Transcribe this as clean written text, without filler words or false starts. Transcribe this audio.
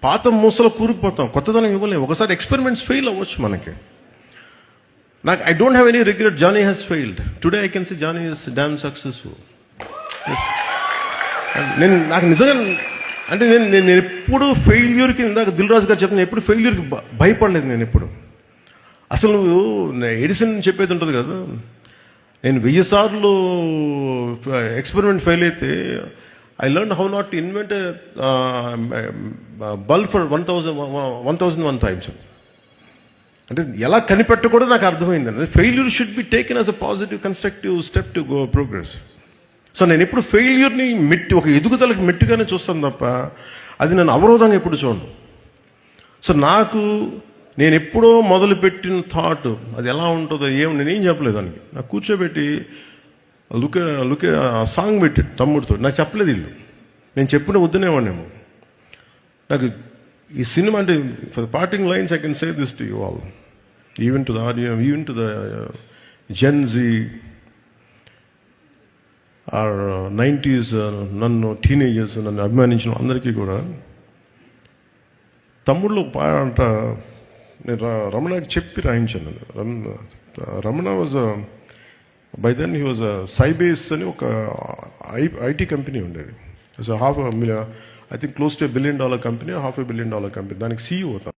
పాత మూసలో కూరుకుపోతాం, కొత్తదనం ఇవ్వలేము. ఒకసారి ఎక్స్పెరిమెంట్స్ ఫెయిల్ అవ్వచ్చు మనకి. నాకు I don't have any regret. Jani has failed. Today I can say Jani is damn successful. నాకు నిజంగా అంటే నేను ఎప్పుడు ఫెయిల్యూర్కి, ఇందాక దిల్ రాజు గారు చెప్పిన, ఎప్పుడు ఫెయిల్యూర్కి భయపడలేదు నేను ఎప్పుడు. అసలు నువ్వు ఎడిసన్ చెప్పేది ఉంటుంది కదా, నేను 1000 సార్లు ఎక్స్పెరిమెంట్ ఫెయిల్ అయితే I learn how not to invent bulb for 1001 times. అంటే ఎలా కనిపెట్టకూడదు నాకు అర్థమైందండి. Failure should be taken as a positive constructive step to go progress. So నేను ఎప్పుడు ఫెయిల్యూర్ని ఒక ఎదుగుదలకు మెట్టుగానే చూస్తాను తప్ప అది నేను అవరోధంగా ఎప్పుడు చూడను. సో నేను ఎప్పుడో మొదలుపెట్టిన థాట్ అది ఎలా ఉంటుందో నేనేం చెప్పలేదు దానికి. నాకు కూర్చోబెట్టి లుకే సాంగ్ పెట్టి తమ్ముడితో నాకు చెప్పలేదు వీళ్ళు. నేను చెప్పిన వద్దనేవాడినేమో. నాకు ఈ సినిమా అంటే for parting lines I can say this to you all, even to the audience, even to the gen Z or 90s నన్ను టీనేజర్స్ నన్ను అభిమానించిన అందరికీ కూడా తమ్ముళ్ళు ఒక పాట నేను రమణకి చెప్పి రాయించాను. Ramana was by then he was Sybase అని ఒక ఐటీ కంపెనీ ఉండేది. So I think close to $1 billion company, $500 million company. దానికి CEO అవుతాను.